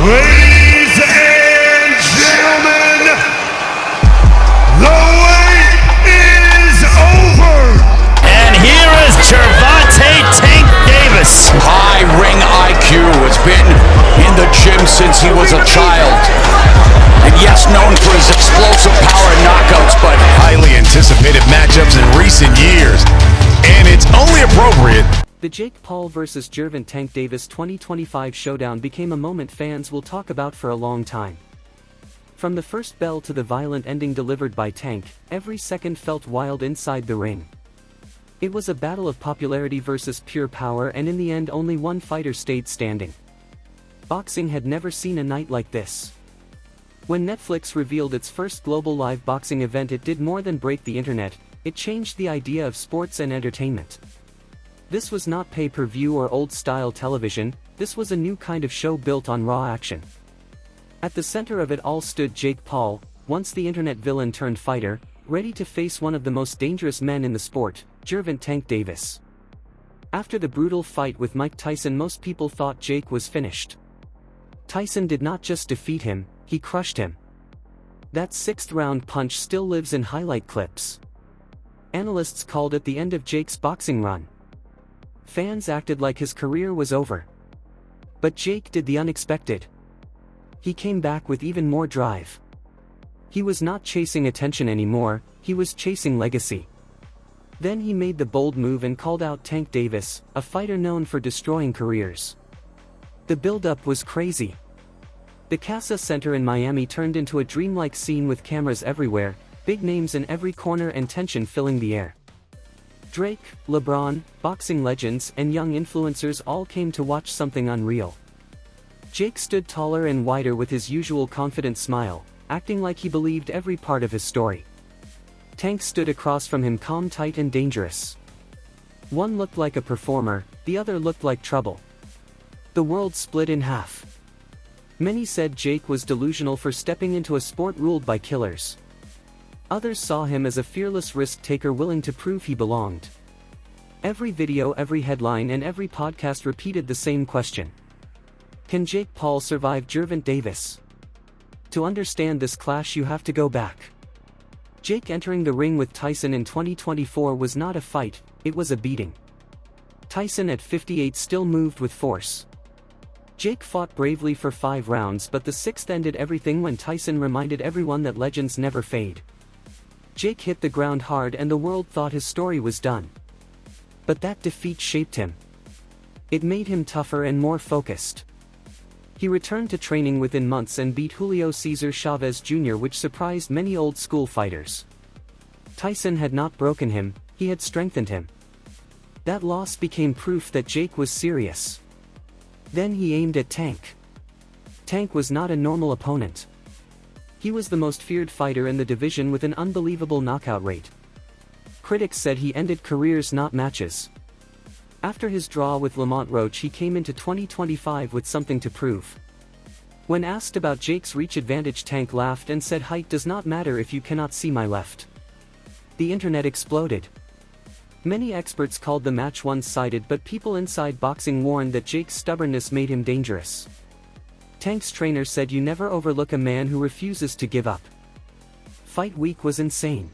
Ladies and gentlemen, the wait is over. And here is Gervonta "Tank" Davis. High ring IQ, has been in the gym since he was a child. And yes, known for his explosive power and knockouts, but Highly anticipated matchups in recent years, and it's only appropriate. The Jake Paul vs. Gervonta Davis 2025 showdown became a moment fans will talk about for a long time. From the first bell to the violent ending delivered by Tank, every second felt wild inside the ring. It was a battle of popularity versus pure power, and in the end only one fighter stayed standing. Boxing had never seen a night like this. When Netflix revealed its first global live boxing event, it did more than break the internet, it changed the idea of sports and entertainment. This was not pay-per-view or old-style television, this was a new kind of show built on raw action. At the center of it all stood Jake Paul, once the internet villain turned fighter, ready to face one of the most dangerous men in the sport, Gervonta Davis. After the brutal fight with Mike Tyson, most people thought Jake was finished. Tyson did not just defeat him, he crushed him. That sixth-round punch still lives in highlight clips. Analysts called it the end of Jake's boxing run. Fans acted like his career was over. But Jake did the unexpected. He came back with even more drive. He was not chasing attention anymore, he was chasing legacy. Then he made the bold move and called out Tank Davis, a fighter known for destroying careers. The build-up was crazy. The Casa Center in Miami turned into a dreamlike scene with cameras everywhere, big names in every corner and tension filling the air. Drake, LeBron, boxing legends, and young influencers all came to watch something unreal. Jake stood taller and wider with his usual confident smile, acting like he believed every part of his story. Tank stood across from him, calm, tight, and dangerous. One looked like a performer, the other looked like trouble. The world split in half. Many said Jake was delusional for stepping into a sport ruled by killers. Others saw him as a fearless risk-taker willing to prove he belonged. Every video, every headline, and every podcast repeated the same question. Can Jake Paul survive Gervonta Davis? To understand this clash you have to go back. Jake entering the ring with Tyson in 2024 was not a fight, it was a beating. Tyson at 58 still moved with force. Jake fought bravely for 5 rounds, but the 6th ended everything when Tyson reminded everyone that legends never fade. Jake hit the ground hard and the world thought his story was done. But that defeat shaped him. It made him tougher and more focused. He returned to training within months and beat Julio Cesar Chavez Jr., which surprised many old-school fighters. Tyson had not broken him, he had strengthened him. That loss became proof that Jake was serious. Then he aimed at Tank. Tank was not a normal opponent. He was the most feared fighter in the division with an unbelievable knockout rate. Critics said he ended careers, not matches. After his draw with Lamont Roach, he came into 2025 with something to prove. When asked about Jake's reach advantage, Tank laughed and said, "Height does not matter if you cannot see my left." The internet exploded. Many experts called the match one-sided, but people inside boxing warned that Jake's stubbornness made him dangerous. Tank's trainer said, "You never overlook a man who refuses to give up." Fight week was insane.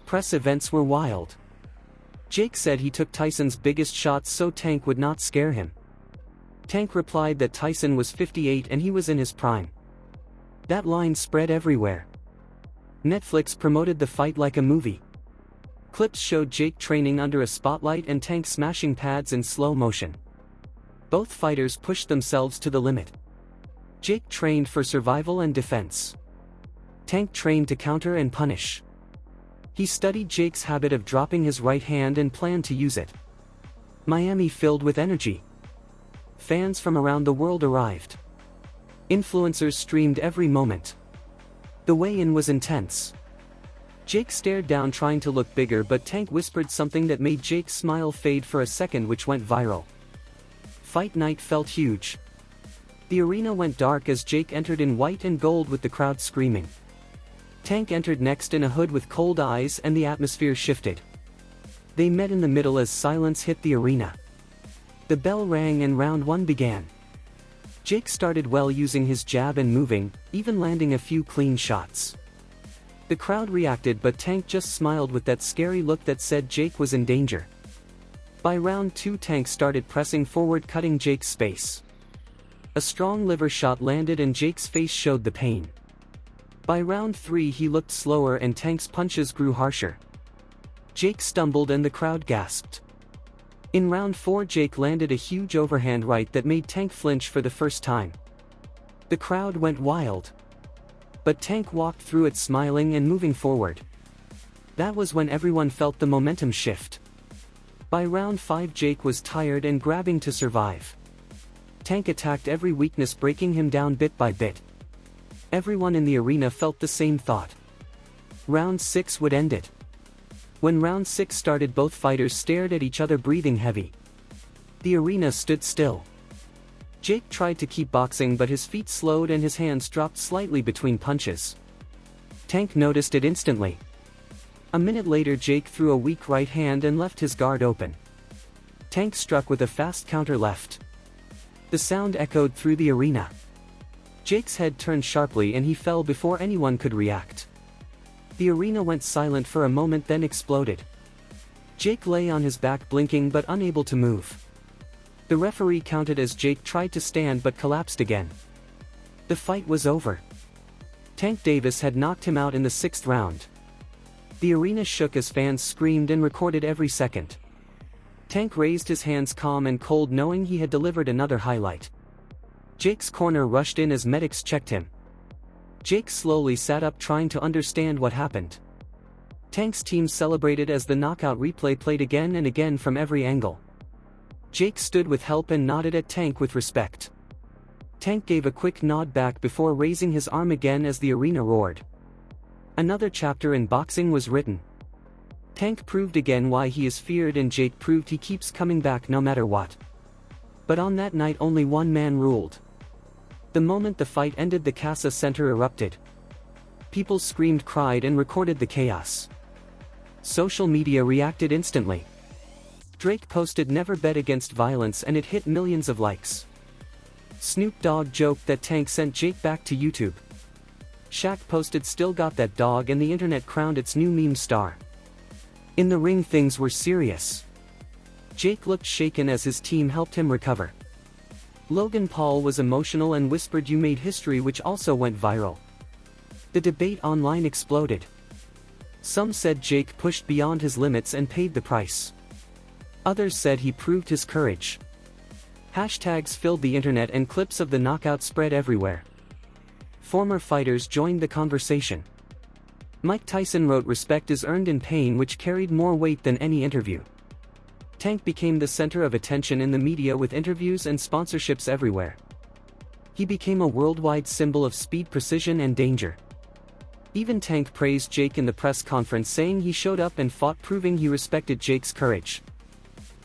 Press events were wild. Jake said he took Tyson's biggest shots so Tank would not scare him. Tank replied that Tyson was 58 and he was in his prime. That line spread everywhere. Netflix promoted the fight like a movie. Clips showed Jake training under a spotlight and Tank smashing pads in slow motion. Both fighters pushed themselves to the limit. Jake trained for survival and defense. Tank trained to counter and punish. He studied Jake's habit of dropping his right hand and planned to use it. Miami filled with energy. Fans from around the world arrived. Influencers streamed every moment. The weigh-in was intense. Jake stared down trying to look bigger, but Tank whispered something that made Jake's smile fade for a second, which went viral. Fight night felt huge. The arena went dark as Jake entered in white and gold with the crowd screaming. Tank entered next in a hood with cold eyes and the atmosphere shifted. They met in the middle as silence hit the arena. The bell rang and round 1 began. Jake started well, using his jab and moving, even landing a few clean shots. The crowd reacted, but Tank just smiled with that scary look that said Jake was in danger. By round 2, Tank started pressing forward, cutting Jake's space. A strong liver shot landed and Jake's face showed the pain. By round 3 he looked slower and Tank's punches grew harsher. Jake stumbled and the crowd gasped. In round 4 Jake landed a huge overhand right that made Tank flinch for the first time. The crowd went wild. But Tank walked through it smiling and moving forward. That was when everyone felt the momentum shift. By round 5 Jake was tired and grabbing to survive. Tank attacked every weakness, breaking him down bit by bit. Everyone in the arena felt the same thought. Round 6 would end it. When round 6 started, both fighters stared at each other, breathing heavy. The arena stood still. Jake tried to keep boxing, but his feet slowed and his hands dropped slightly between punches. Tank noticed it instantly. A minute later Jake threw a weak right hand and left his guard open. Tank struck with a fast counter left. The sound echoed through the arena. Jake's head turned sharply and he fell before anyone could react. The arena went silent for a moment, then exploded. Jake lay on his back, blinking but unable to move. The referee counted as Jake tried to stand but collapsed again. The fight was over. Tank Davis had knocked him out in the 6th round. The arena shook as fans screamed and recorded every second. Tank raised his hands, calm and cold, knowing he had delivered another highlight. Jake's corner rushed in as medics checked him. Jake slowly sat up, trying to understand what happened. Tank's team celebrated as the knockout replay played again and again from every angle. Jake stood with help and nodded at Tank with respect. Tank gave a quick nod back before raising his arm again as the arena roared. Another chapter in boxing was written. Tank proved again why he is feared, and Jake proved he keeps coming back no matter what. But on that night only one man ruled. The moment the fight ended, the Casa Center erupted. People screamed, cried and recorded the chaos. Social media reacted instantly. Drake posted "Never bet against violence" and it hit millions of likes. Snoop Dogg joked that Tank sent Jake back to YouTube. Shaq posted "Still got that dog" and the internet crowned its new meme star. In the ring things were serious. Jake looked shaken as his team helped him recover. Logan Paul was emotional and whispered "You made history," which also went viral. The debate online exploded. Some said Jake pushed beyond his limits and paid the price. Others said he proved his courage. Hashtags filled the internet and clips of the knockout spread everywhere. Former fighters joined the conversation. Mike Tyson wrote "Respect is earned in pain," which carried more weight than any interview. Tank became the center of attention in the media, with interviews and sponsorships everywhere. He became a worldwide symbol of speed, precision and danger. Even Tank praised Jake in the press conference, saying he showed up and fought, proving he respected Jake's courage.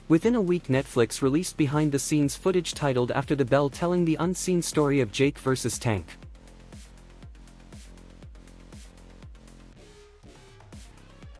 Within a week, Netflix released behind-the-scenes footage titled "After the Bell," telling the unseen story of Jake versus Tank.